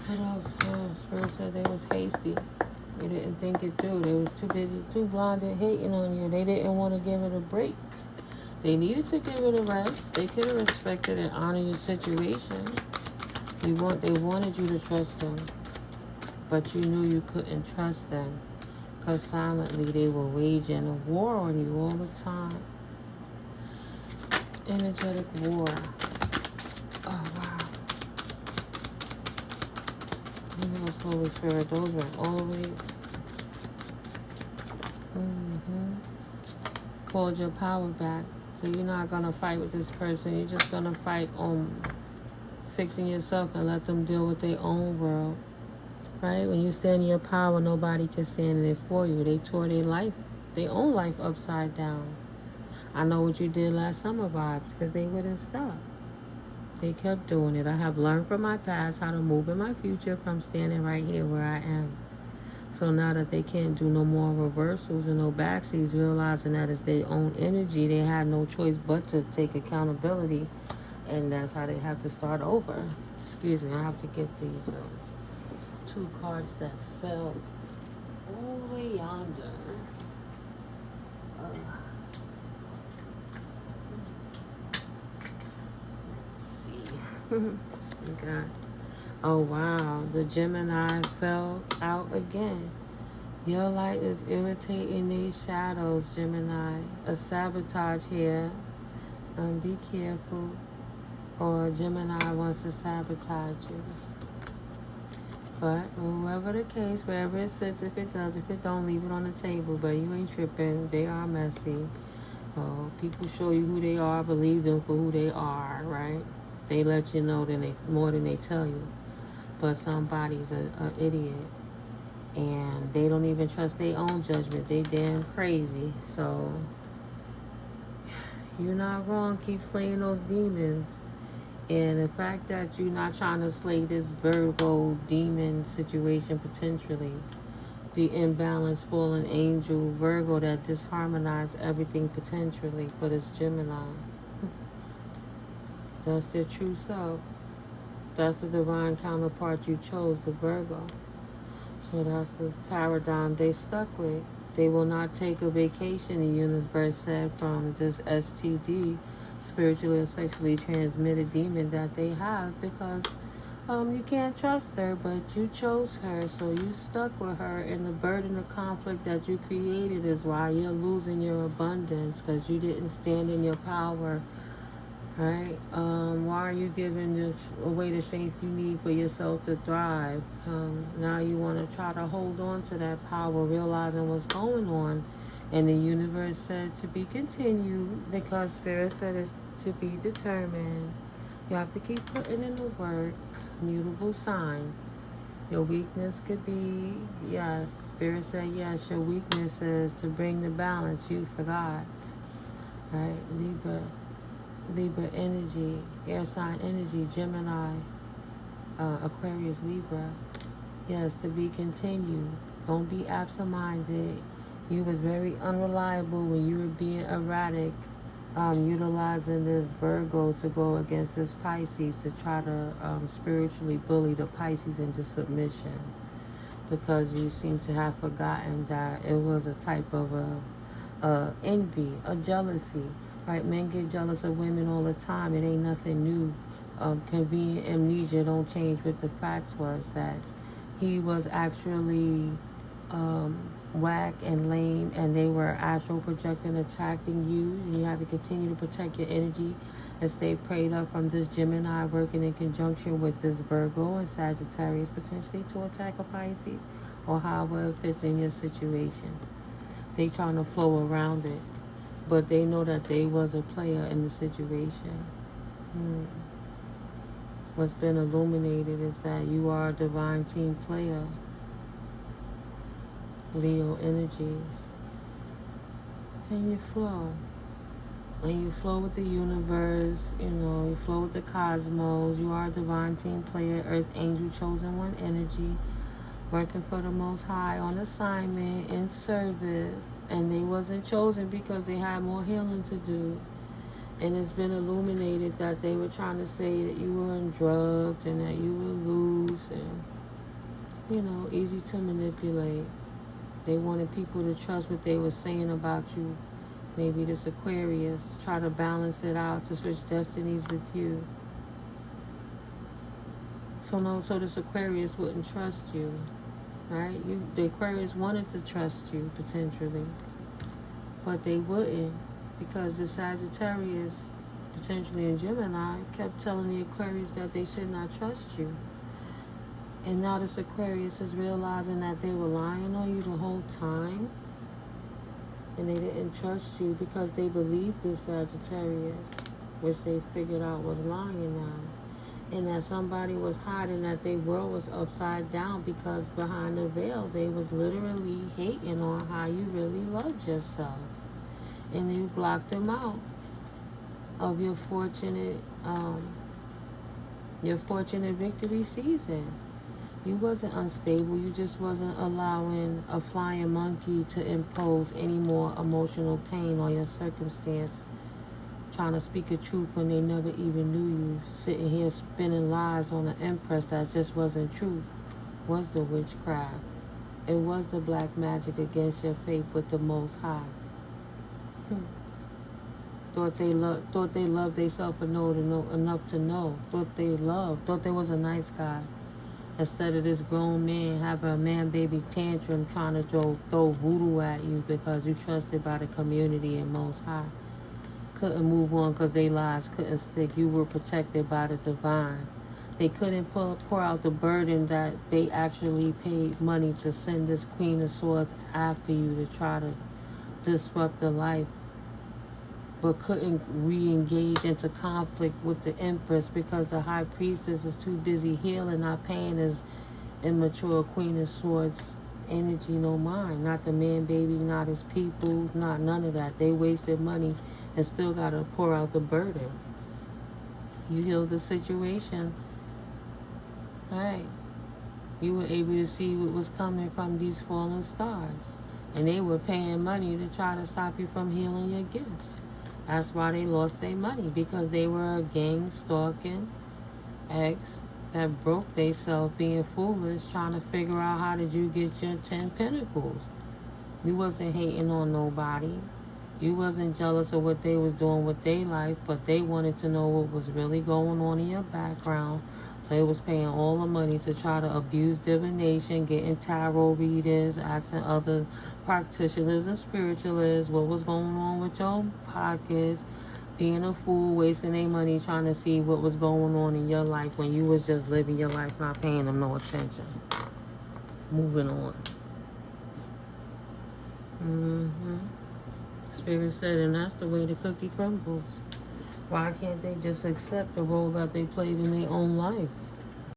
What else? Spirit said they was hasty. They didn't think it through. They was too busy, too blinded hating on you. They didn't want to give it a break. They needed to give it a rest. They could have respected and honored your situation. They wanted you to trust them, but you knew you couldn't trust them because silently they were waging a war on you all the time. Energetic war. Oh, wow. Holy Spirit, those were always called your power back. So you're not going to fight with this person. You're just going to fight on fixing yourself and let them deal with their own world. Right? When you stand in your power, nobody can stand in it for you. They tore their own life upside down. I know what you did last summer, vibes, because they wouldn't stop. They kept doing it. I have learned from my past how to move in my future from standing right here where I am. So now that they can't do no more reversals and no backseas, realizing that it's their own energy, they had no choice but to take accountability. And that's how they have to start over. Excuse me, I have to get these two cards that fell all the way yonder. Let's see. Okay. Oh wow, the Gemini fell out again. Your light is irritating these shadows, Gemini. A sabotage here. Be careful. Or Gemini wants to sabotage you. But whoever the case, wherever it sits, if it does, if it don't, leave it on the table. But you ain't tripping. They are messy. People show you who they are, believe them for who they are, right? They let you know more than they tell you. But somebody's an idiot. And they don't even trust their own judgment. They damn crazy. So, you're not wrong. Keep slaying those demons. And the fact that you're not trying to slay this Virgo demon situation potentially, the imbalanced fallen angel Virgo that disharmonized everything potentially for this Gemini. That's their true self. That's the divine counterpart you chose, the Virgo. So that's the paradigm they stuck with. They will not take a vacation, the universe said, from this STD, spiritually or sexually transmitted demon that they have, because you can't trust her, but you chose her, so you stuck with her, and the burden of conflict that you created is why you're losing your abundance, because you didn't stand in your power, right? Why are you giving away the strength you need for yourself to thrive? Now you want to try to hold on to that power, realizing what's going on. And the universe said to be continued, because Spirit said it's to be determined. You have to keep putting in the work. Mutable sign. Your weakness could be, yes, Spirit said yes, your weakness is to bring the balance. You forgot. Right? Libra energy, air sign energy, Gemini, Aquarius, Libra. Yes, to be continued. Don't be absent-minded. You was very unreliable when you were being erratic, utilizing this Virgo to go against this Pisces to try to spiritually bully the Pisces into submission, because you seem to have forgotten that it was a type of envy, a jealousy. Right? Men get jealous of women all the time. It ain't nothing new. Convenient amnesia don't change what the facts was, that he was actually whack and lame, and they were astral projecting, attracting you. And you have to continue to protect your energy and stay prayed up from this Gemini working in conjunction with this Virgo and Sagittarius, potentially to attack a Pisces, or however it fits in your situation. They trying to flow around it, but they know that they was a player in the situation. What's been illuminated is that you are a divine team player. Leo energies. And you flow. And you flow with the universe, you flow with the cosmos. You are a divine team player, earth angel, chosen one energy, working for the Most High on assignment, in service. And they wasn't chosen because they had more healing to do. And it's been illuminated that they were trying to say that you were on drugs and that you were loose and easy to manipulate. They wanted people to trust what they were saying about you. Maybe this Aquarius, try to balance it out to switch destinies with you. So this Aquarius wouldn't trust you, right? The Aquarius wanted to trust you potentially, but they wouldn't, because the Sagittarius, potentially in Gemini, kept telling the Aquarius that they should not trust you. And now this Aquarius is realizing that they were lying on you the whole time, and they didn't trust you because they believed this Sagittarius, which they figured out was lying now. And that somebody was hiding, that their world was upside down, because behind the veil they was literally hating on how you really loved yourself. And you blocked them out of your fortunate victory season. You wasn't unstable, you just wasn't allowing a flying monkey to impose any more emotional pain on your circumstance, trying to speak a truth when they never even knew you, sitting here spinning lies on an empress that just wasn't true, was the witchcraft. It was the black magic against your faith with the Most High. Thought they loved themselves enough to know. Thought they was a nice guy. Instead of this grown man having a man-baby tantrum trying to throw voodoo at you because you trusted by the community and Most High. Couldn't move on because they lies couldn't stick. You were protected by the divine. They couldn't pour out the burden that they actually paid money to send this Queen of Swords after you to try to disrupt the life, but couldn't re-engage into conflict with the Empress because the High Priestess is too busy healing, not paying his immature Queen of Swords energy no mind. Not the man baby, not his people, not none of that. They wasted money and still got to pour out the burden. You healed the situation. Right. You were able to see what was coming from these fallen stars. And they were paying money to try to stop you from healing your gifts. That's why they lost their money, because they were a gang stalking ex that broke themselves being foolish, trying to figure out how did you get your 10 pentacles. You wasn't hating on nobody. You wasn't jealous of what they was doing with their life, but they wanted to know what was really going on in your background. So they was paying all the money to try to abuse divination, getting tarot readings, asking other practitioners and spiritualists what was going on with your pockets, being a fool, wasting their money trying to see what was going on in your life when you was just living your life, not paying them no attention. Moving on. Spirit said, and that's the way the cookie crumbles. Why can't they just accept the role that they played in their own life?